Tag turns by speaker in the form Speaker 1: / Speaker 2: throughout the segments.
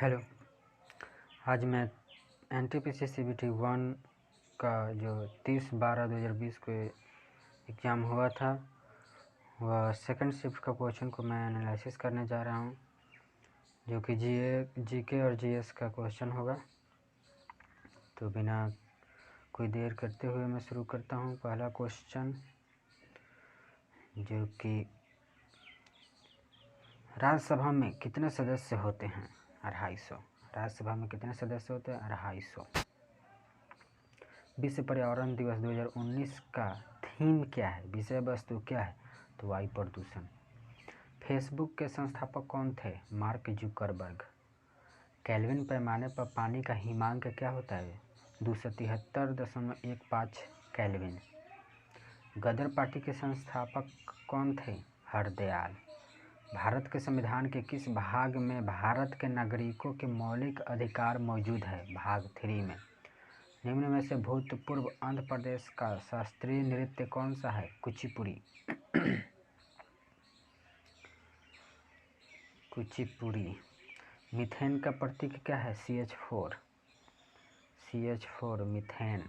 Speaker 1: Hello. आज मैं NTPC CBT 1 का जो 30/12/2020 को एग्ज़ाम हुआ था वह सेकंड शिफ्ट का क्वेश्चन को मैं एनालिसिस करने जा रहा हूं, जो कि जीके और जीएस का क्वेश्चन होगा। तो बिना कोई देर करते हुए मैं शुरू करता हूं। पहला क्वेश्चन, जो कि राज्यसभा में कितने सदस्य होते हैं? 250। राज्यसभा में कितने सदस्य होते हैं? 250। विश्व पर्यावरण दिवस 2019 का थीम क्या है? विषय वस्तु क्या है? तो वायु प्रदूषण। फेसबुक के संस्थापक कौन थे? Mark Zuckerberg. केल्विन पैमाने पर पानी का हिमांक क्या होता है? 273.15 केल्विन। गदर पार्टी के संस्थापक कौन थे? हरदयाल। भारत के संविधान के किस भाग में भारत के नागरिकों के मौलिक अधिकार मौजूद है? भाग 3 में। निम्न में से भूतपूर्व आंध्र प्रदेश का शास्त्रीय नृत्य कौन सा है? कुचिपुड़ी। कुचिपुड़ी। मीथेन का प्रतीक क्या है? CH4। मीथेन।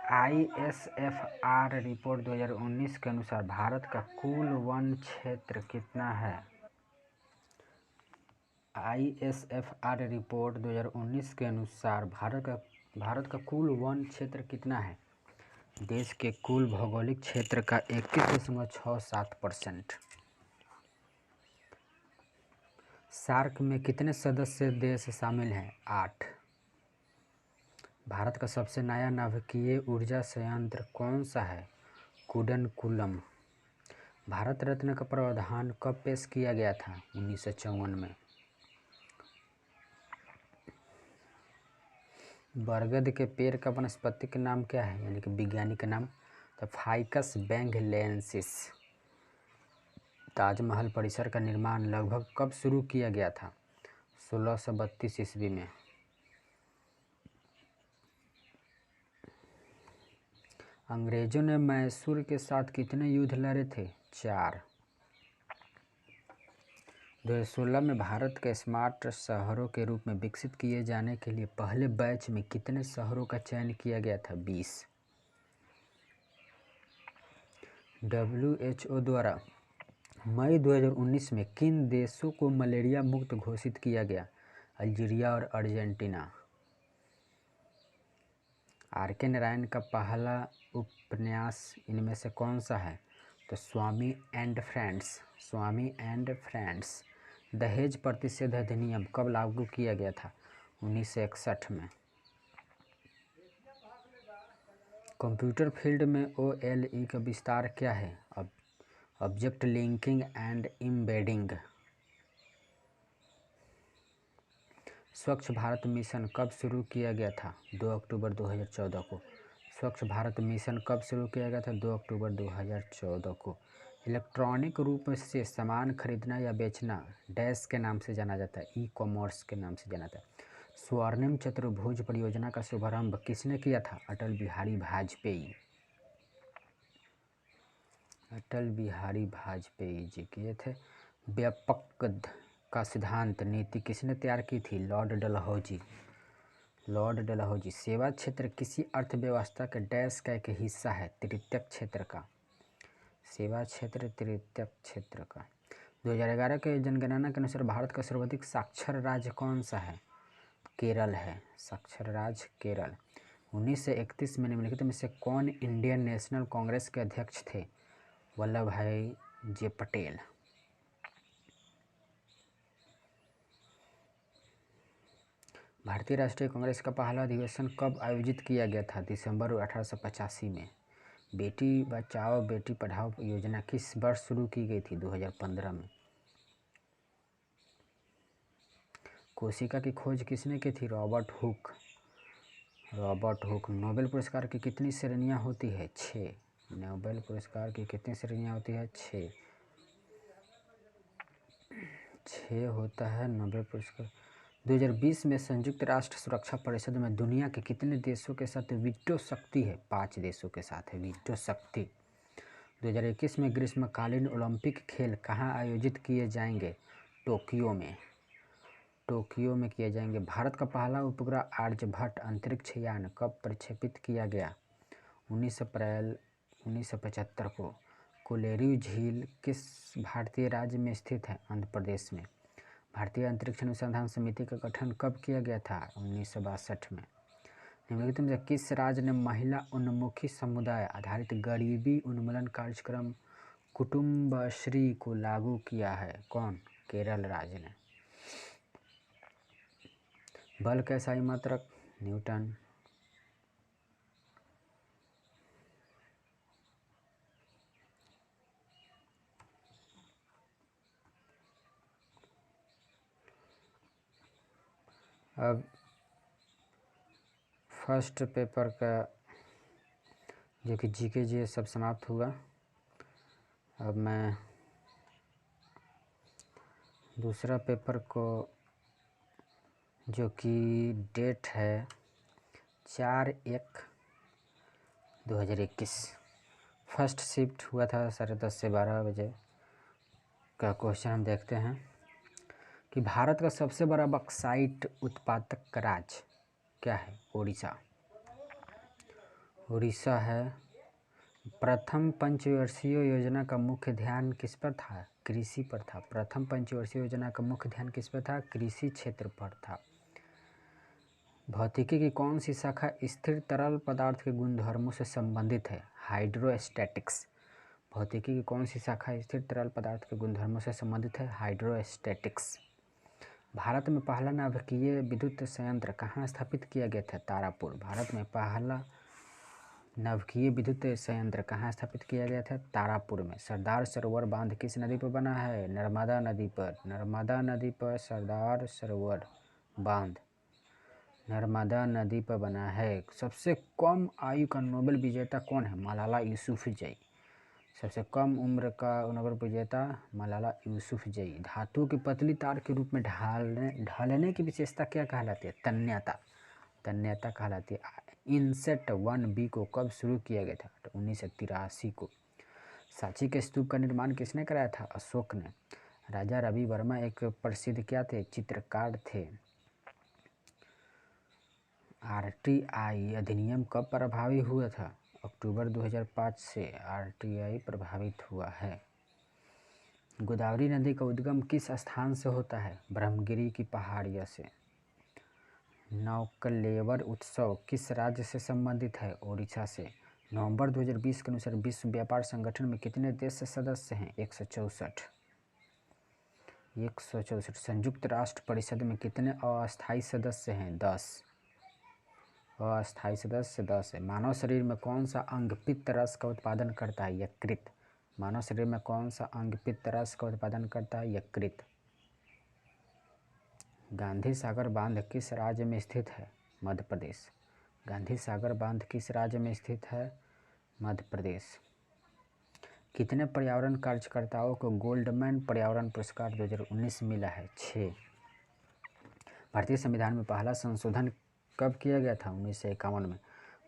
Speaker 1: ISFR रिपोर्ट 2019 के अनुसार भारत का कुल वन क्षेत्र कितना है? ISFR रिपोर्ट 2019 के अनुसार भारत का कुल वन क्षेत्र कितना है? देश के कुल भौगोलिक क्षेत्र का 21.67%। सार्क में कितने सदस्य देश शामिल हैं? 8। भारत का सबसे नया नाभिकीय ऊर्जा संयंत्र कौन सा है? कुडनकुलम। भारत रत्न का प्रावधान कब पेश किया गया था? 1954 में। बरगद के पेड़ का वनस्पतिक नाम क्या है, यानी कि वैज्ञानिक नाम? तो फाइकस बैंगलेंसिस। ताजमहल परिसर का निर्माण लगभग कब शुरू किया गया था? 1632 ईस्वी में। अंग्रेजों ने मैसूर के साथ कितने युद्ध लड़े थे? 4। 2016 में भारत के स्मार्ट शहरों के रूप में विकसित किए जाने के लिए पहले बैच में कितने शहरों का चयन किया गया था? 20। WHO द्वारा मई 2019 में किन देशों को मलेरिया मुक्त घोषित किया गया? अल्जीरिया और अर्जेंटीना। RK नारायण का पहला उपन्यास इनमें से कौन सा है? तो स्वामी एंड फ्रेंड्स। दहेज प्रतिषेध अधिनियम कब लागू किया गया था? 1961 में। कंप्यूटर फील्ड में OLE का विस्तार क्या है? Object linking and embedding. स्वच्छ भारत मिशन कब शुरू किया गया था? 2 अक्टूबर 2014 को। स्वच्छ भारत मिशन कब शुरू किया गया था? 2 अक्टूबर 2014 को। इलेक्ट्रॉनिक रूप से सामान खरीदना या बेचना डैश के नाम से जाना जाता है? ई-कॉमर्स के नाम से जाना जाता है। स्वर्णिम चतुर्भुज परियोजना का शुभारंभ किसने किया था? अटल बिहारी वाजपेयी जी किए थे। व्यापक का सिद्धांत नीति किसने तैयार की थी? लॉर्ड डलहौजी। सेवा क्षेत्र किसी अर्थव्यवस्था के डैश का एक हिस्सा है? तृतीयक क्षेत्र का। सेवा क्षेत्र तृतीयक क्षेत्र का। 2011 के जनगणना के अनुसार भारत का सर्वाधिक साक्षर राज्य कौन सा है? केरल है। साक्षर राज्य केरल। 1931 में निम्नलिखित में से कौन इंडियन नेशनल कांग्रेस के अध्यक्ष थे? वल्लभ भाई जी पटेल। भारतीय राष्ट्रीय कांग्रेस का पहला अधिवेशन कब आयोजित किया गया था? दिसंबर 1885 में। बेटी बचाओ बेटी पढ़ाओ योजना किस वर्ष शुरू की गई थी? 2015 में। कोशिका की खोज किसने की थी? Robert Hooke. नोबेल पुरस्कार की कितनी श्रेणियां होती है? 6। नोबेल पुरस्कार की कितनी श्रेणियां होती है? 6 होता है नोबेल पुरस्कार। 2020 में संयुक्त राष्ट्र सुरक्षा परिषद में दुनिया के कितने देशों के साथ वीटो शक्ति है? 5 देशों के साथ है वीटो शक्ति। 2021 में ग्रीष्मकालीन ओलंपिक खेल कहाँ आयोजित किए जाएंगे? टोक्यो में। टोक्यो में किए जाएंगे। भारत का पहला उपग्रह आर्यभट्ट अंतरिक्ष यान कब प्रक्षेपित किया गया? 19 अप्रैल 1975 को। कोलेरू झील किस भारतीय राज्य में स्थित है? आंध्र प्रदेश में। भारतीय अंतरिक्ष अनुसंधान समिति का गठन कब किया गया था? 1962 में। निम्नलिखित में से किस राज्य ने महिला उन्मुखी समुदाय आधारित गरीबी उन्मूलन कार्यक्रम कुटुंबश्री को लागू किया है? कौन? केरल राज्य ने। बल का SI मात्रक? न्यूटन। अब फर्स्ट पेपर का जो कि GK जी सब समाप्त हुआ। अब मैं दूसरा पेपर को जो कि डेट है 4/1/2021 फर्स्ट शिफ्ट हुआ था 10:30 से 12 बजे का क्वेश्चन हम देखते हैं कि भारत का सबसे बड़ा बक्साइट उत्पादक राज्य क्या है? उड़ीसा। उड़ीसा है। प्रथम पंचवर्षीय योजना का मुख्य ध्यान किस पर था? कृषि पर था। प्रथम पंचवर्षीय योजना का मुख्य ध्यान किस पर था? कृषि क्षेत्र पर था। भौतिकी की कौन सी शाखा स्थिर तरल पदार्थ के गुणधर्मों से संबंधित है? हाइड्रोस्टैटिक्स। भौतिकी की कौन सी शाखा स्थिर तरल पदार्थ के गुणधर्मों से संबंधित है? हाइड्रोस्टैटिक्स। भारत में पहला नाभिकीय विद्युत संयंत्र कहाँ स्थापित किया गया था? तारापुर। भारत में पहला नाभिकीय विद्युत संयंत्र कहाँ स्थापित किया गया था? तारापुर में। सरदार सरोवर बांध किस नदी पर बना है? नर्मदा नदी पर। नर्मदा नदी पर सरदार सरोवर बांध नर्मदा नदी पर बना है। सबसे कम आयु का नोबेल विजेता कौन है? मलाला यूसुफजई। सबसे कम उम्र का नोबेल विजेता मलाला यूसुफजई। धातु की पतली तार के रूप में ढलने की विशेषता क्या कहलाती है? तन्यता। तन्यता कहलाती है। इनसेट 1B को कब शुरू किया गया था? 1983 को। सांची के स्तूप का निर्माण किसने कराया था? अशोक ने। राजा रवि वर्मा एक प्रसिद्ध क्या थे? चित्रकार थे। RTI अधिनियम कब प्रभावी हुआ था? अक्टूबर 2005 से RTI प्रभावित हुआ है। गोदावरी नदी का उद्गम किस स्थान से होता है? ब्रह्मगिरी की पहाड़ियों से। नौकलेवर उत्सव किस राज्य से संबंधित है? ओडिशा से। नवंबर 2020 के अनुसार विश्व व्यापार संगठन में कितने देश सदस्य हैं? 164। 164। संयुक्त राष्ट्र परिषद में कितने अस्थायी सदस्य हैं? 10। अस्थायी सदस्य 10 है। मानव शरीर में कौन सा अंग पित्त रस का उत्पादन करता है? यकृत। मानव शरीर में कौन सा अंग पित्त रस का उत्पादन करता है? यकृत। गांधी सागर बांध किस राज्य में स्थित है? मध्य प्रदेश। गांधी सागर बांध किस राज्य में स्थित है? मध्य प्रदेश। कितने पर्यावरण कार्यकर्ताओं को गोल्डमैन पर्यावरण पुरस्कार 2019 मिला है? 6। भारतीय संविधान में पहला संशोधन कब किया गया था? 1951 में।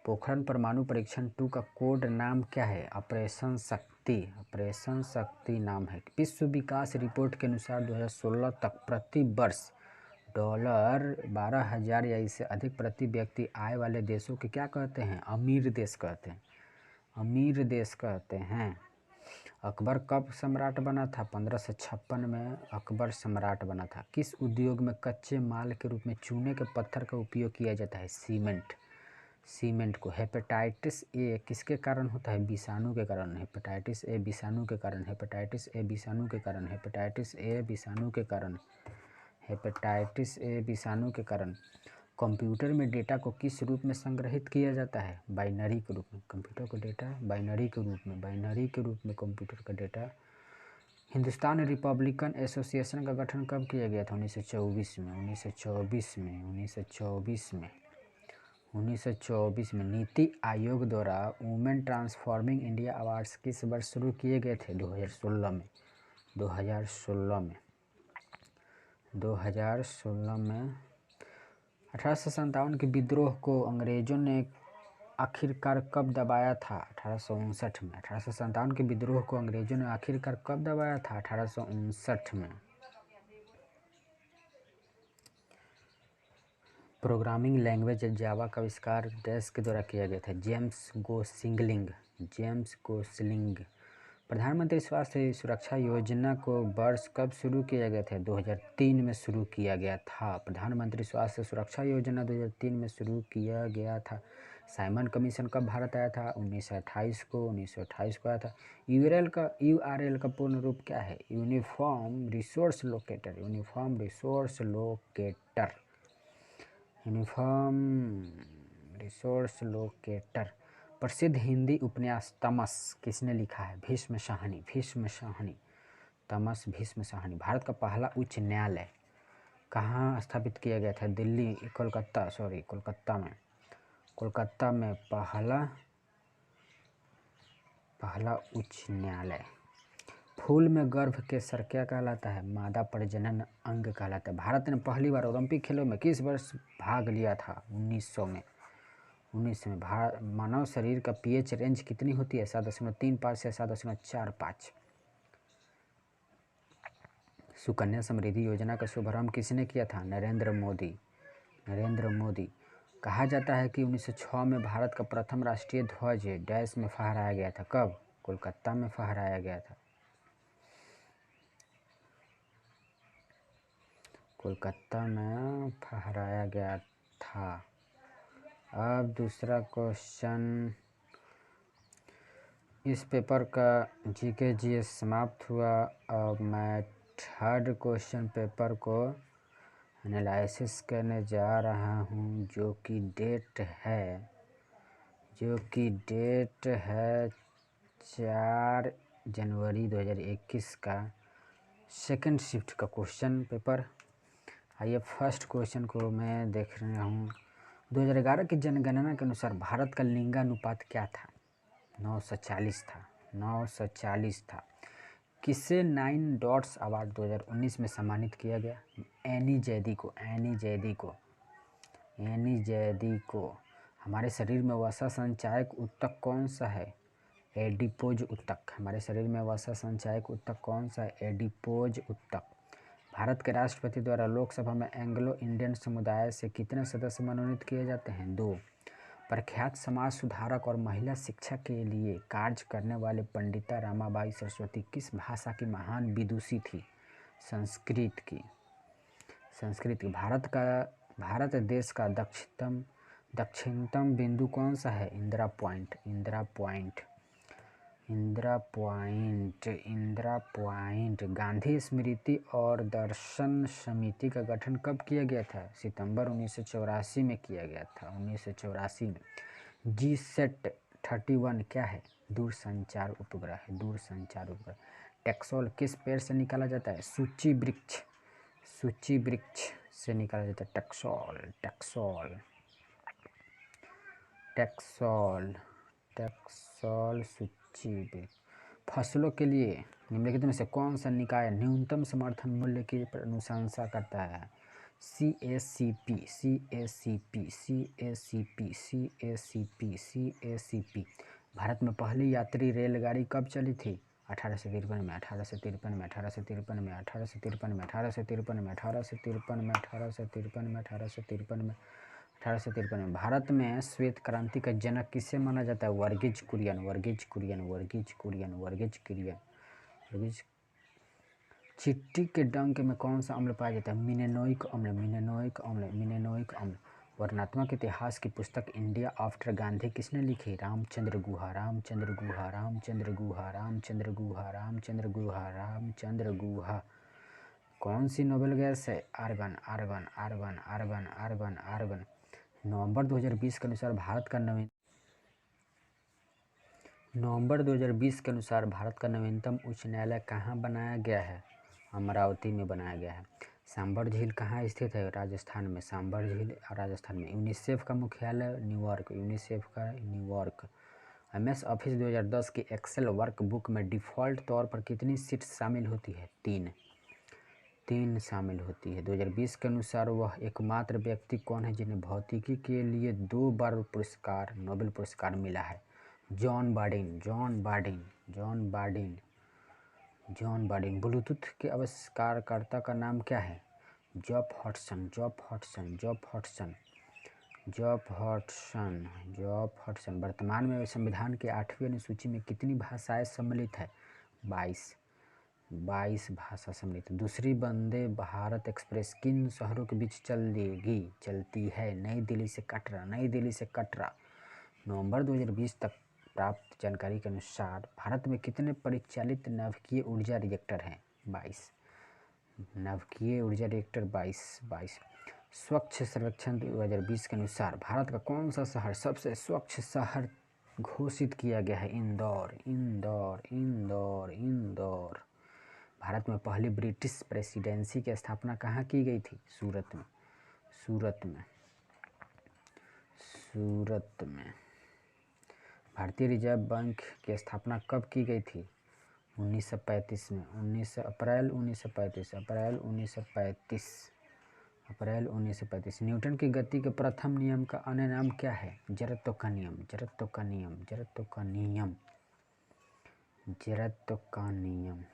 Speaker 1: पोखरण परमाणु परीक्षण 2 का कोड नाम क्या है? ऑपरेशन शक्ति। ऑपरेशन शक्ति नाम है। विश्व विकास रिपोर्ट के अनुसार 2016 तक प्रति वर्ष $12,000 या इससे अधिक प्रति व्यक्ति आय वाले देशों के क्या कहते हैं? अमीर देश कहते हैं। अमीर देश कहते हैं। अकबर कब सम्राट बना था? 1556 में अकबर सम्राट बना था। किस उद्योग में कच्चे माल के रूप में चूने के पत्थर का उपयोग किया जाता है? सीमेंट। सीमेंट को। हेपेटाइटिस ए किसके कारण होता है? विषाणु के कारण। हेपेटाइटिस ए विषाणु के कारण। हेपेटाइटिस ए विषाणु के कारण। हेपेटाइटिस ए विषाणु के कारण। हेपेटाइटिस ए विषाणु के कारण। कंप्यूटर में डेटा को किस रूप में संग्रहित किया जाता है? बाइनरी के रूप में। कंप्यूटर को डेटा बाइनरी के रूप में। बाइनरी के रूप में कंप्यूटर का डेटा। हिंदुस्तान रिपब्लिकन एसोसिएशन का गठन कब किया गया था? 1924 में। 1924 में। 1924 में। 1924 में। नीति आयोग द्वारा वुमेन ट्रांसफॉर्मिंग इंडिया अवार्ड्स किस वर्ष शुरू किए गए थे? 2016 में। 2016 में। 2016 में। 1857 के विद्रोह को अंग्रेजों ने आखिरकार कब दबाया था? 1859 में। 1857 के विद्रोह को अंग्रेजों ने आखिरकार कब दबाया था? 1859 में। प्रोग्रामिंग लैंग्वेज जावा का आविष्कार डैश के द्वारा किया गया था? James Gosling. प्रधानमंत्री स्वास्थ्य सुरक्षा योजना को वर्ष कब शुरू किया गया था? 2003 में शुरू किया गया था। प्रधानमंत्री स्वास्थ्य सुरक्षा योजना 2003 में शुरू किया गया था। साइमन कमीशन कब भारत आया था? 1928 को आया था। यूआरएल का पूर्ण रूप क्या है? Uniform resource locator. प्रसिद्ध हिंदी उपन्यास तमस किसने लिखा है? भीष्म शाहनी। तमस भीष्म शाहनी। भारत का पहला उच्च न्यायालय कहाँ स्थापित किया गया था? कोलकाता में पहला उच्च न्यायालय। फूल में गर्भ केसर क्या कहलाता है? मादा प्रजनन अंग कहलाता है। भारत ने पहली बार ओलंपिक खेलों में किस वर्ष भाग लिया था? 1900 में। मानव शरीर का पीएच रेंज कितनी होती है? 7.35 से 7.45। सुकन्या समृद्धि योजना का शुभारंभ किसने किया था? नरेंद्र मोदी। कहा जाता है कि 1906 में भारत का प्रथम राष्ट्रीय ध्वज डैश में फहराया गया था। कब? कोलकाता में फहराया गया था। अब दूसरा क्वेश्चन, इस पेपर का जीके जीएस समाप्त हुआ। अब मैं थर्ड क्वेश्चन पेपर को एनालिसिस करने जा रहा हूँ, जो कि डेट है 4 जनवरी 2021 का सेकंड शिफ्ट का क्वेश्चन पेपर। आइए फर्स्ट क्वेश्चन को मैं देख रहा हूँ। 2011 की जनगणना के अनुसार भारत का लिंगानुपात क्या था? 940 था। किसे 9 डॉट्स अवार्ड 2019 में सम्मानित किया गया? एनी जैदी को। हमारे शरीर में वसा संचायक ऊतक कौन सा है? एडिपोज ऊतक। हमारे शरीर में वसा संचायक ऊतक कौन सा है? एडिपोज ऊतक। भारत के राष्ट्रपति द्वारा लोकसभा में एंग्लो इंडियन समुदाय से कितने सदस्य मनोनीत किए जाते हैं? 2। प्रख्यात समाज सुधारक और महिला शिक्षा के लिए कार्य करने वाले पंडिता रमाबाई सरस्वती किस भाषा की महान विदुषी थी? संस्कृत की। भारत देश का दक्षिणतम बिंदु कौन सा है? इंदिरा पॉइंट। गांधी स्मृति और दर्शन समिति का गठन कब किया गया था? सितंबर 1984 में किया गया था। 1984 में। GSAT 31 क्या है? दूरसंचार उपग्रह। टैक्सोल किस पेड़ से निकाला जाता है? सूची वृक्ष से निकाला जाता है। टैक्सोल सूची वृक्ष। फसलों के लिए निम्नलिखित में से कौन सा निकाय न्यूनतम समर्थन मूल्य की अनुशंसा करता है? CACP। भारत में पहली यात्री रेलगाड़ी कब चली थी? 1853 में। भारत में श्वेत क्रांति का जनक किसे माना जाता है? वर्गीज कुरियन। चिट्टी के डंक में कौन सा अम्ल पाया जाता है? मिनेनोइक अम्ल। वर्णनात्मक इतिहास की पुस्तक इंडिया आफ्टर गांधी किसने लिखी? रामचंद्र गुहा। कौन सी नोबेल गैस है? आर्गन। नवंबर 2020 के अनुसार भारत का नवीनतम उच्च न्यायालय कहाँ बनाया गया है? अमरावती में बनाया गया है। सांबर झील कहाँ स्थित है? राजस्थान में। यूनिसेफ का मुख्यालय न्यूयॉर्क। MS ऑफिस 2010 की एक्सेल वर्कबुक में डिफ़ॉल्ट तौर पर कितनी सीट्स शामिल होती है? 3 शामिल होती है। 2020 के अनुसार वह एकमात्र व्यक्ति कौन है जिन्हें भौतिकी के लिए 2 बार नोबेल पुरस्कार मिला है? John Bardeen. ब्लूटूथ के आविष्कारकर्ता का नाम क्या है? जॉब हॉटसन। जॉब हॉटसन वर्तमान में संविधान के 8वीं अनुसूची में कितनी भाषाएं सम्मिलित है? 22 भाषा सम्मिलित। दूसरी वंदे भारत एक्सप्रेस किन शहरों के बीच चलती है? नई दिल्ली से कटरा। नवंबर 2020 तक प्राप्त जानकारी के अनुसार भारत में कितने परिचालित नाभिकीय ऊर्जा रिएक्टर हैं? 22 नाभिकीय ऊर्जा रिएक्टर 22। स्वच्छ सर्वेक्षण 2020 के अनुसार भारत का कौन सा शहर सबसे स्वच्छ शहर घोषित किया गया है? इंदौर। भारत में पहली ब्रिटिश प्रेसिडेंसी की स्थापना कहाँ की गई थी? सूरत में। भारतीय रिजर्व बैंक की स्थापना कब की गई थी? 1935 में। अप्रैल 1935। न्यूटन की गति के प्रथम नियम का अन्य नाम क्या है? जड़त्व का नियम।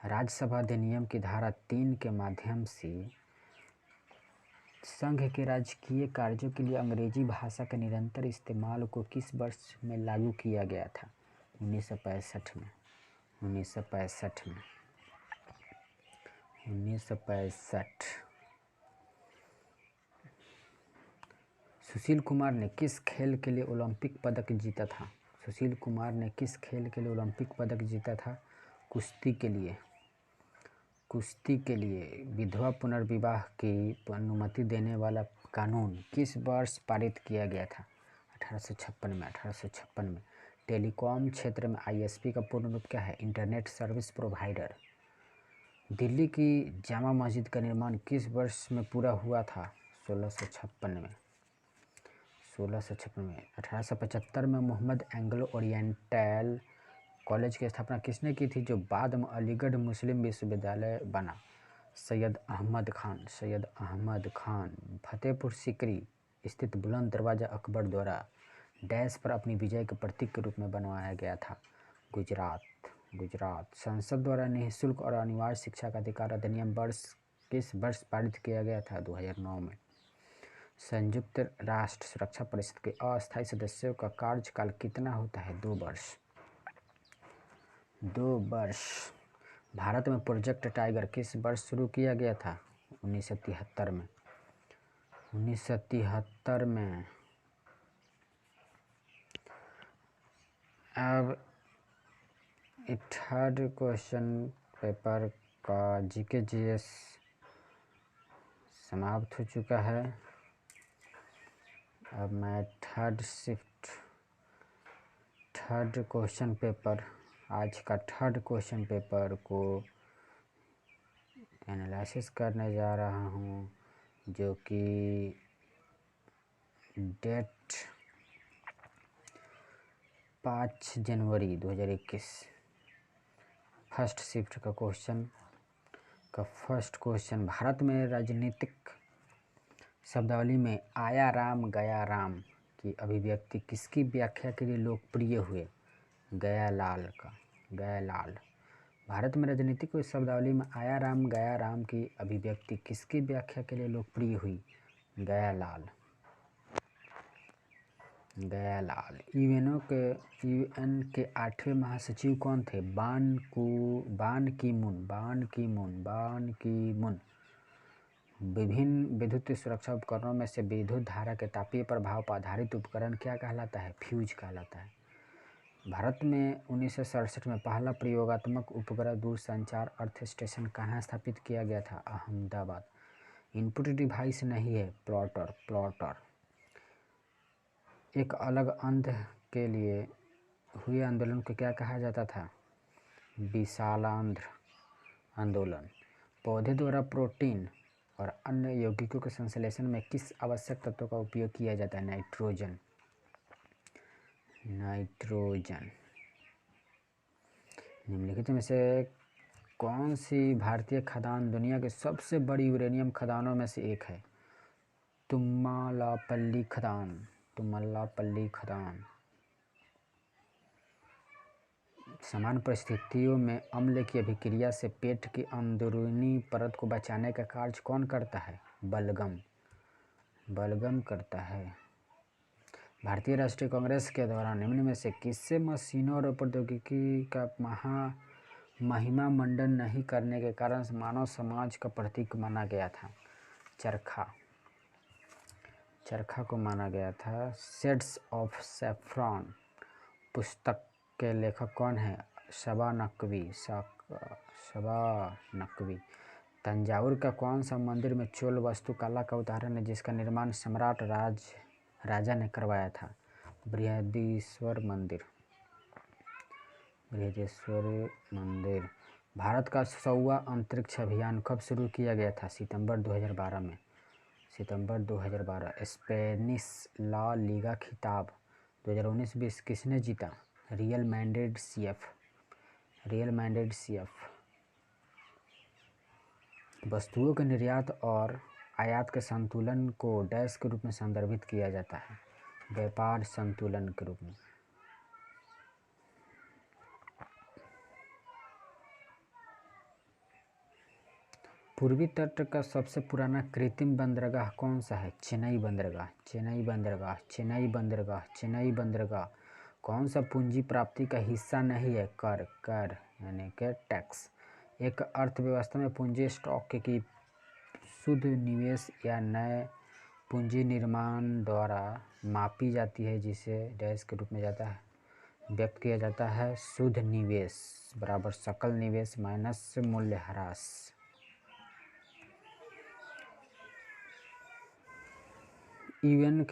Speaker 1: राज्यसभा अधिनियम की धारा 3 के माध्यम से संघ के राजकीय कार्यों के लिए अंग्रेजी भाषा के निरंतर इस्तेमाल को किस वर्ष में लागू किया गया था? 1965 में। 1965। सुशील कुमार ने किस खेल के लिए ओलंपिक पदक जीता था? कुश्ती के लिए। विधवा पुनर्विवाह की अनुमति देने वाला कानून किस वर्ष पारित किया गया था? 1856 में। टेलीकॉम क्षेत्र में ISP का पूर्ण रूप क्या है? Internet service provider. दिल्ली की जामा मस्जिद का निर्माण किस वर्ष में पूरा हुआ था? 1656 में। 1875 में मोहम्मद एंग्लो ओरिएंटल कॉलेज की स्थापना किसने की थी, जो बाद में अलीगढ़ मुस्लिम विश्वविद्यालय बना? सैयद अहमद खान। फतेहपुर सीकरी स्थित बुलंद दरवाज़ा अकबर द्वारा डैश पर अपनी विजय के प्रतीक के रूप में बनवाया गया था? गुजरात। संसद द्वारा निःशुल्क और अनिवार्य शिक्षा का अधिकार अधिनियम किस वर्ष पारित किया गया था? 2009 में। संयुक्त राष्ट्र सुरक्षा परिषद के अस्थायी सदस्यों का कार्यकाल कितना होता है? 2 वर्ष। भारत में प्रोजेक्ट टाइगर किस वर्ष शुरू किया गया था? 1973 में। अब थर्ड क्वेश्चन पेपर का GK GS समाप्त हो चुका है। अब मैं थर्ड क्वेश्चन पेपर, आज का थर्ड क्वेश्चन पेपर को एनालिसिस करने जा रहा हूँ, जो कि डेट 5 जनवरी 2021 फर्स्ट शिफ्ट का फर्स्ट क्वेश्चन। भारत में राजनीतिक शब्दावली में आया राम गया राम की अभिव्यक्ति किसकी व्याख्या के लिए लोकप्रिय हुए? गयालाल। भारत में राजनीतिक शब्दावली में आया राम गया राम की अभिव्यक्ति किसकी व्याख्या के लिए लोकप्रिय हुई? गयालाल। UN के 8वें महासचिव कौन थे? बान की मून। विभिन्न विद्युत सुरक्षा उपकरणों में से विद्युत धारा के तापीय प्रभाव पर आधारित उपकरण क्या कहलाता है? फ्यूज कहलाता है। भारत में 1967 में पहला प्रयोगात्मक उपग्रह दूरसंचार अर्थ स्टेशन कहाँ स्थापित किया गया था? अहमदाबाद। इनपुट डिवाइस नहीं है, प्लॉटर। एक अलग अंध के लिए हुए आंदोलन को क्या कहा जाता था? विशालांध्र आंदोलन। पौधे द्वारा प्रोटीन और अन्य यौगिकों के संश्लेषण में किस आवश्यक तत्व का उपयोग किया जाता है? नाइट्रोजन। निम्नलिखित में से कौन सी भारतीय खदान दुनिया की सबसे बड़ी यूरेनियम खदानों में से एक है? तुम्मालापल्ली खदान। समान परिस्थितियों में अम्ल की अभिक्रिया से पेट की अंदरूनी परत को बचाने का कार्य कौन करता है? बलगम। बलगम करता है। भारतीय राष्ट्रीय कांग्रेस के दौरान निम्न में से किससे मशीनों और प्रौद्योगिकी का महिमा मंडन नहीं करने के कारण मानव समाज का प्रतीक माना गया था? चरखा को माना गया था। शेड्स ऑफ सैफ्रॉन पुस्तक के लेखक कौन है? सबा नकवी। तंजावुर का कौन सा मंदिर में चोल वास्तुकला का उदाहरण है जिसका निर्माण सम्राट राजा ने करवाया था? बृहदीश्वर मंदिर। भारत का 100वां अंतरिक्ष अभियान कब शुरू किया गया था? सितंबर 2012 में। सितंबर 2012। स्पेनिश ला लीगा खिताब 2019-20 किसने जीता? Real Madrid CF। वस्तुओं के निर्यात और आयात के संतुलन को डैश के रूप में संदर्भित किया जाता है? व्यापार संतुलन के रूप में। पूर्वी तट का सबसे पुराना कृत्रिम बंदरगाह कौन सा है? चेन्नई बंदरगाह। कौन सा पूंजी प्राप्ति का हिस्सा नहीं है? कर यानी कि टैक्स। एक अर्थव्यवस्था में पूंजी स्टॉक की शुद्ध निवेश या नए पूंजी निर्माण द्वारा मापी जाती है जिसे डैश के रूप में व्यक्त किया जाता है। शुद्ध निवेश बराबर सकल निवेश माइनस मूल्यह्रास। यूएन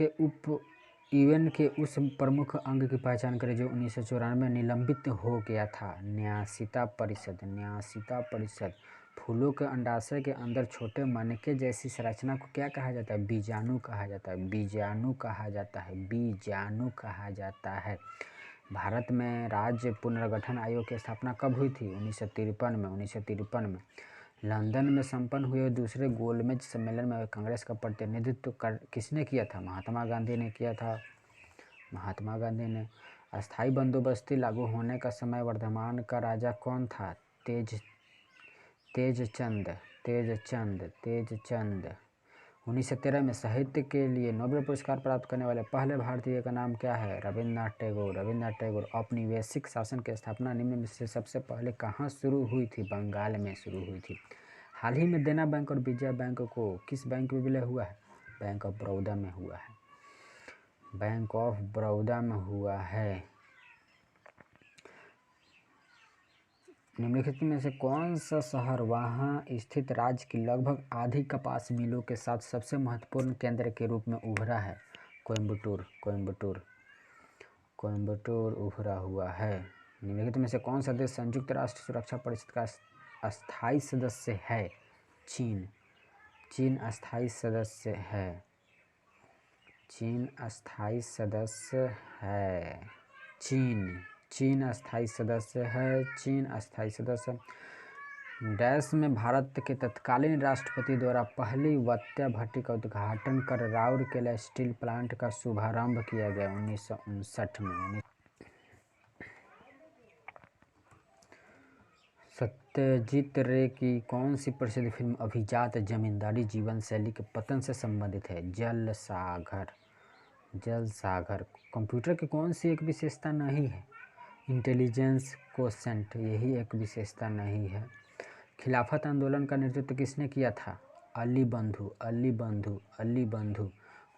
Speaker 1: के उस प्रमुख अंग की पहचान करें जो 1994 में निलंबित हो गया था? न्यासीता परिषद। फूलों के अंडाशय के अंदर छोटे मनके जैसी संरचना को क्या कहा जाता है? बीजाणु कहा जाता है। भारत में राज्य पुनर्गठन आयोग की स्थापना कब हुई थी? 1953 में। लंदन में संपन्न हुए दूसरे गोलमेज सम्मेलन में कांग्रेस का प्रतिनिधित्व किसने किया था? महात्मा गांधी ने। अस्थाई बंदोबस्ती लागू होने का समय वर्धमान का राजा कौन था? तेजचंद। 1913 में साहित्य के लिए नोबेल पुरस्कार प्राप्त करने वाले पहले भारतीय का नाम क्या है? रविन्द्रनाथ टैगोर। औपनिवेशिक शासन की स्थापना निम्न में से सबसे पहले कहाँ शुरू हुई थी? बंगाल में शुरू हुई थी। हाल ही में देना बैंक और विजया बैंक को किस बैंक में विलय हुआ है? बैंक ऑफ बड़ौदा में हुआ है। निम्नलिखित में से कौन सा शहर वहां स्थित राज्य की लगभग आधी कपास मिलों के साथ सबसे महत्वपूर्ण केंद्र के रूप में उभरा है? कोयम्बटूर उभरा हुआ है। निम्नलिखित में से कौन सा देश संयुक्त राष्ट्र सुरक्षा परिषद का अस्थायी सदस्य है? चीन अस्थायी सदस्य। डैश में भारत के तत्कालीन राष्ट्रपति द्वारा पहली वत्या भट्टी का उद्घाटन कर राउरकेला स्टील प्लांट का शुभारंभ किया गया 1959 में। सत्यजीत रे की कौन सी प्रसिद्ध फिल्म अभिजात जमींदारी जीवन शैली के पतन से संबंधित है? जलसाघर। कंप्यूटर की कौन सी एक विशेषता नहीं है? इंटेलिजेंस कोशेंट, यही एक विशेषता नहीं है। खिलाफत आंदोलन का नेतृत्व किसने किया था? अली बंधु।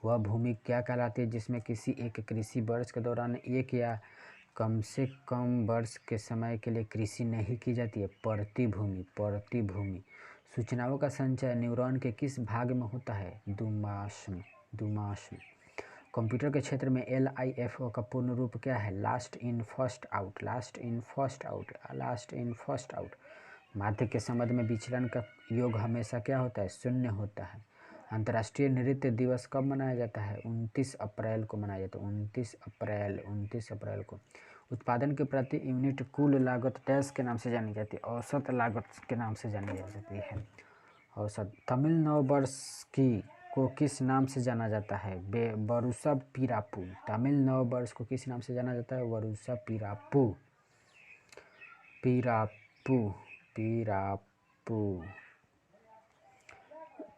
Speaker 1: वह भूमि क्या कहलाती है जिसमें किसी एक कृषि वर्ष के दौरान एक या कम से कम वर्ष के समय के लिए कृषि नहीं की जाती है? पड़ती भूमि। सूचनाओं का संचय न्यूरॉन के किस भाग में होता है? दुमाश में। कंप्यूटर के क्षेत्र में LIFO का पूर्ण रूप क्या है? Last in first out. माध्य के संबंध में विचलन का योग हमेशा क्या होता है? शून्य होता है। अंतर्राष्ट्रीय नृत्य दिवस कब मनाया जाता है? 29 अप्रैल को मनाया जाता है। 29 अप्रैल को। उत्पादन के प्रति यूनिट कुल लागत डैश के नाम से जानी जाती है? औसत लागत के नाम से जानी जाती है। औसत। तमिल नव वर्ष को किस नाम से जाना जाता है? वरुषा पिरापू। तमिल नव वर्ष को किस नाम से जाना जाता है? वरुषा पिरापू।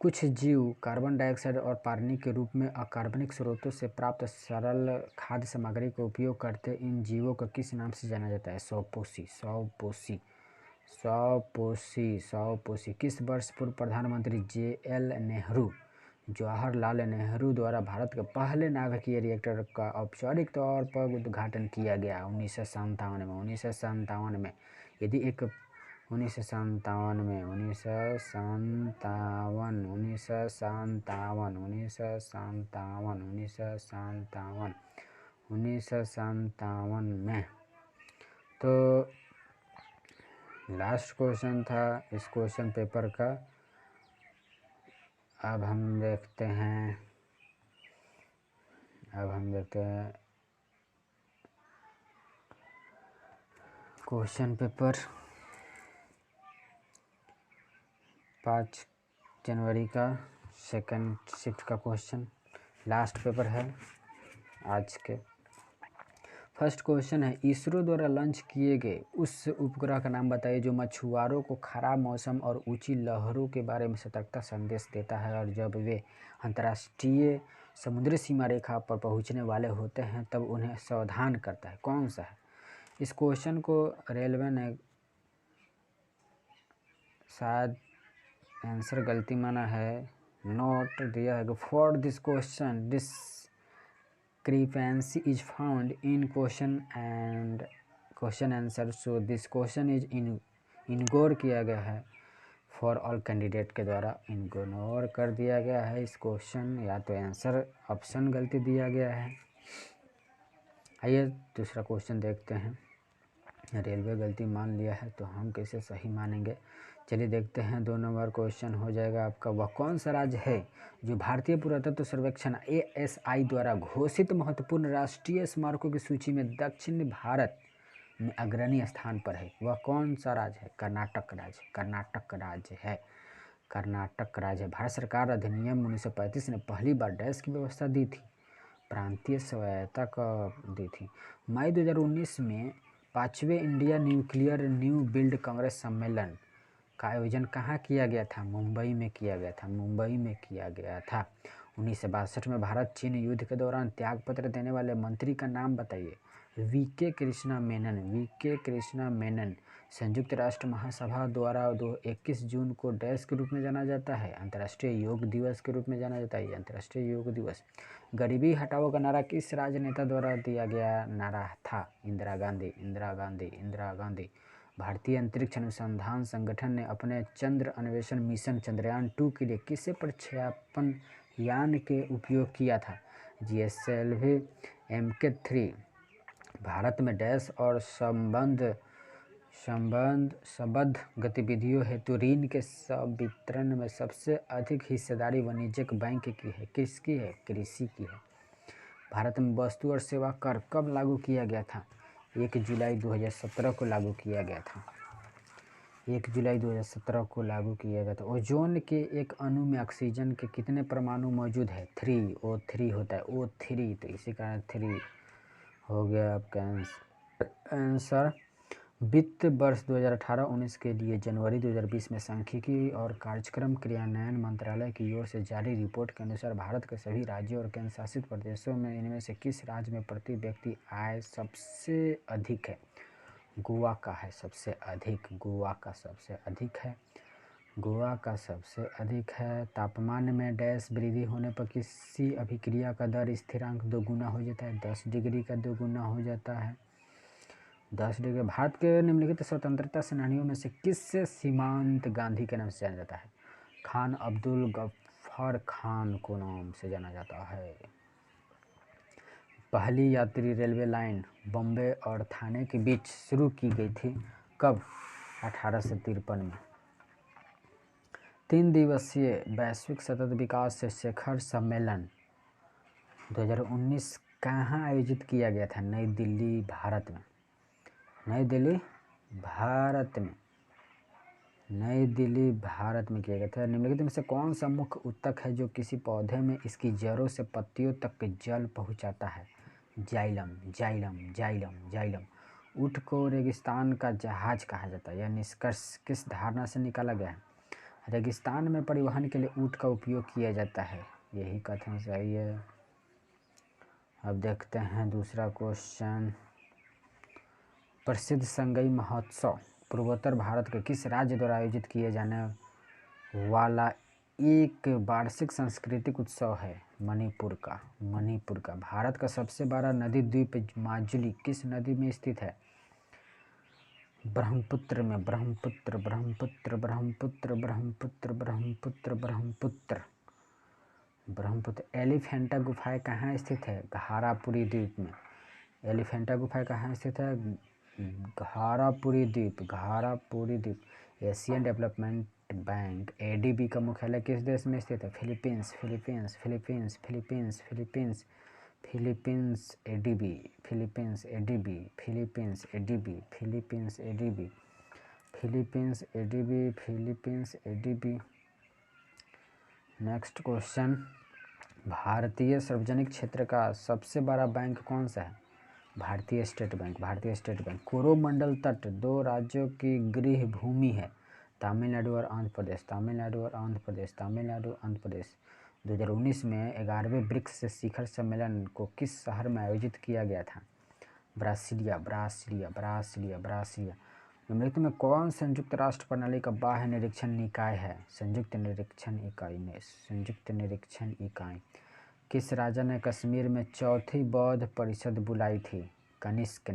Speaker 1: कुछ जीव कार्बन डाइऑक्साइड और पानी के रूप में अकार्बनिक स्रोतों से प्राप्त सरल खाद्य सामग्री का उपयोग करते इन जीवों को किस नाम से जाना जाता है? स्वपोषी। स्वपोषी स्वपोषी स्वपोषी। किस वर्ष पूर्व प्रधानमंत्री JL नेहरू जवाहरलाल नेहरू द्वारा भारत के पहले नाभिकीय रिएक्टर का औपचारिक तौर पर उद्घाटन किया गया? 1957 में। 1957 में। यदि एक 1957 में 1957 1957 1957 1957 1957 में। तो लास्ट क्वेश्चन था इस क्वेश्चन पेपर का। अब हम देखते हैं क्वेश्चन पेपर 5 जनवरी का सेकंड शिफ्ट का क्वेश्चन लास्ट पेपर है आज के। फर्स्ट क्वेश्चन है, इसरो द्वारा लॉन्च किए गए उस उपग्रह का नाम बताइए जो मछुआरों को खराब मौसम और ऊंची लहरों के बारे में सतर्कता संदेश देता है और जब वे अंतर्राष्ट्रीय समुद्री सीमा रेखा पर पहुंचने वाले होते हैं तब उन्हें सावधान करता है? कौन सा है? इस क्वेश्चन को रेलवे ने शायद आंसर गलती माना है, नोट दिया है। For this question discrepancy is found in question answer, so this question is ignore किया गया है फॉर ऑल कैंडिडेट के द्वारा इग्नोर कर दिया गया है इस क्वेश्चन, या तो आंसर ऑप्शन गलती दिया गया है। आइए दूसरा क्वेश्चन देखते हैं। रेलवे गलती मान लिया है तो हम कैसे सही मानेंगे? चलिए देखते हैं। 2 नंबर क्वेश्चन हो जाएगा आपका, वह कौन सा राज्य है जो भारतीय पुरातत्व सर्वेक्षण ASI द्वारा घोषित महत्वपूर्ण राष्ट्रीय स्मारकों की सूची में दक्षिण भारत में अग्रणी स्थान पर है? वह कौन सा राज्य है? कर्नाटक राज्य। कर्नाटक राज्य है। कर्नाटक राज्य। भारत सरकार अधिनियम 1935 ने पहली बार डैश की व्यवस्था दी थी, प्रांतीय स्वायत्तता का दी थी। मई 2019 में 5वें India Nuclear New Build Congress सम्मेलन का आयोजन कहाँ किया गया था? मुंबई में किया गया था। मुंबई में किया गया था। 1962 में भारत चीन युद्ध के दौरान त्यागपत्र देने वाले मंत्री का नाम बताइए? VK कृष्णा मेनन। VK कृष्णा मेनन। संयुक्त राष्ट्र महासभा द्वारा 21 जून को डैश के रूप में जाना जाता है? अंतर्राष्ट्रीय योग दिवस के रूप में जाना जाता है। अंतर्राष्ट्रीय योग दिवस। गरीबी हटाओ का नारा किस राजनेता द्वारा दिया गया नारा था? इंदिरा गांधी। इंदिरा गांधी। इंदिरा गांधी। भारतीय अंतरिक्ष अनुसंधान संगठन ने अपने चंद्र अन्वेषण मिशन चंद्रयान-2 के लिए किस प्रक्षेपण यान के उपयोग किया था? GSLV Mk3। भारत में डैश और संबद्ध गतिविधियों हेतु ऋण के संवितरण में सबसे अधिक हिस्सेदारी वाणिज्यिक बैंक की है? किसकी है? कृषि की है। भारत में वस्तु और सेवा कर कब लागू किया गया था? 1 जुलाई 2017 को लागू किया गया था। 1 जुलाई 2017 को लागू किया गया था। ओजोन के एक अणु में ऑक्सीजन के कितने परमाणु मौजूद है? 3। O3 होता है। O3, तो इसी कारण 3 हो गया आपका आंसर। वित्त वर्ष 2018-19 के लिए जनवरी 2020 में सांख्यिकी और कार्यक्रम क्रियान्वयन मंत्रालय की ओर से जारी रिपोर्ट के अनुसार भारत के सभी राज्यों और केंद्र शासित प्रदेशों में इनमें से किस राज्य में प्रति व्यक्ति आय सबसे अधिक है? गोवा का है सबसे अधिक। गोवा का सबसे अधिक है। गोवा का सबसे अधिक है। तापमान में डैश वृद्धि होने पर किसी अभिक्रिया का दर स्थिरांक 2 गुना हो जाता है? 10 डिग्री का 2 गुना हो जाता है। 10 डिग्री। भारत के निम्नलिखित स्वतंत्रता सेनानियों में से किससे सीमांत गांधी के नाम से जाना जाता है? खान अब्दुल गफ्फार खान को नाम से जाना जाता है। पहली यात्री रेलवे लाइन बॉम्बे और थाने के बीच शुरू की गई थी कब? 1853 में। 3 दिवसीय वैश्विक सतत विकास शिखर सम्मेलन 2019 कहाँ आयोजित किया गया था? नई दिल्ली, भारत में। नई दिल्ली, भारत में। नई दिल्ली, भारत में किया गया था। निम्नलिखित में से कौन सा मुख्य ऊतक है जो किसी पौधे में इसकी जड़ों से पत्तियों तक जल पहुंचाता है? जाइलम। जाइलम। जाइलम। जाइलम। ऊँट को रेगिस्तान का जहाज कहा जाता है। यह निष्कर्ष किस धारणा से निकाला गया है? रेगिस्तान में परिवहन के लिए ऊँट का उपयोग किया जाता है। यही कथन सही है। अब देखते हैं दूसरा क्वेश्चन। प्रसिद्ध संगई महोत्सव पूर्वोत्तर भारत के किस राज्य द्वारा आयोजित किए जाने वाला एक वार्षिक सांस्कृतिक उत्सव है? मणिपुर का। भारत का सबसे बड़ा नदी द्वीप माजुली किस नदी में स्थित है? ब्रह्मपुत्र में। ब्रह्मपुत्र। एलिफेंटा गुफाएं कहाँ स्थित है? घारापुरी द्वीप में। एलिफेंटा गुफाएं कहाँ स्थित है? घारापुरी द्वीप। एशियन डेवलपमेंट बैंक एडीबी का मुख्यालय किस देश में स्थित है? फिलीपींस। एडीबी। Next question. भारतीय सार्वजनिक क्षेत्र का सबसे बड़ा बैंक कौन सा है? भारतीय स्टेट बैंक। कोरोमंडल तट 2 राज्यों की गृह भूमि है, तमिलनाडु और आंध्र प्रदेश। 2019 में 11वें ब्रिक्स शिखर सम्मेलन को किस शहर में आयोजित किया गया था? ब्रासिलिया। निम्नलिखित में कौन संयुक्त राष्ट्र प्रणाली का बाह्य निरीक्षण निकाय है? संयुक्त निरीक्षण इकाई। किस राजा ने कश्मीर में चौथी बौद्ध परिषद बुलाई थी? कनिष्क।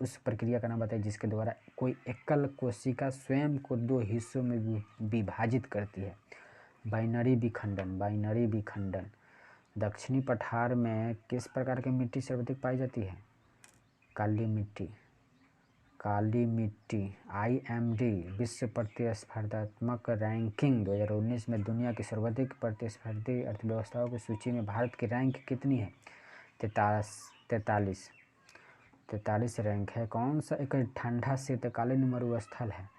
Speaker 1: उस प्रक्रिया का नाम बताइए जिसके द्वारा कोई एकल कोशिका स्वयं को 2 हिस्सों में विभाजित करती है? बाइनरी विखंडन। दक्षिणी पठार में किस प्रकार की मिट्टी सर्वाधिक पाई जाती है? काली मिट्टी। IMD विश्व प्रतिस्पर्धात्मक रैंकिंग 2019 में दुनिया की सर्वाधिक प्रतिस्पर्धी अर्थव्यवस्थाओं की सूची में भारत की रैंक कितनी है? 43 रैंक है। कौन सा एक ठंडा शीतकालीन मरुस्थल है?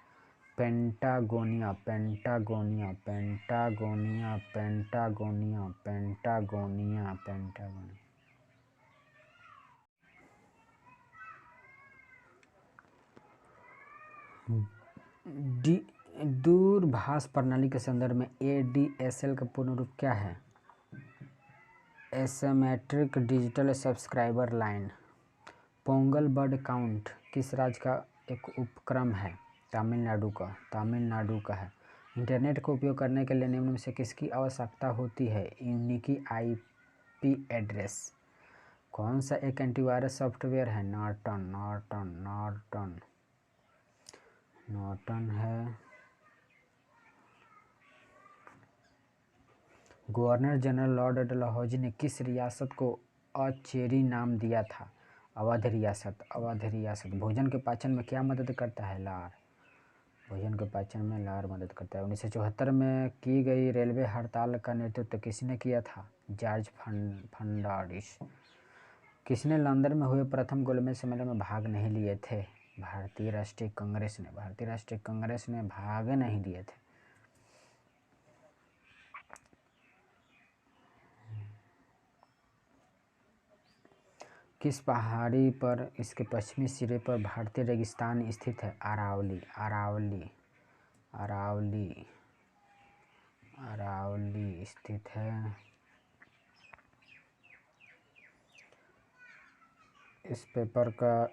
Speaker 1: पेंटागोनिया। दूरभाष प्रणाली के संदर्भ में ADSL का पूर्ण रूप क्या है? Asymmetric digital subscriber line. Pongal bird count किस राज्य का एक उपक्रम है? तमिलनाडु का है। इंटरनेट का उपयोग करने के लिए निम्न में से किसकी आवश्यकता होती है? Unique IP address. कौन सा एक एंटीवायरस सॉफ्टवेयर है? नॉर्टन है। गवर्नर जनरल लॉर्ड डलहौजी ने किस रियासत को अचेरी नाम दिया था? अवध रियासत। भोजन के पाचन में क्या मदद करता है? लार। 1974 में की गई रेलवे हड़ताल का नेतृत्व किसने किया था? जॉर्ज फर्नांडिस। किसने लंदन में हुए प्रथम गोलमेज सम्मेलन में भाग नहीं लिए थे? भारतीय राष्ट्रीय कांग्रेस ने भाग नहीं लिए थे। किस पहाड़ी पर इसके पश्चिमी सिरे पर भारतीय रेगिस्तान स्थित है? अरावली स्थित है। इस पेपर का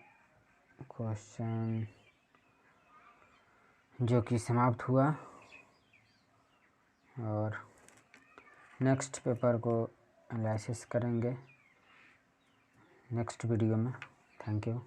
Speaker 1: क्वेश्चन जो कि समाप्त हुआ और नेक्स्ट पेपर को एनालिसिस करेंगे नेक्स्ट वीडियो में। Thank you.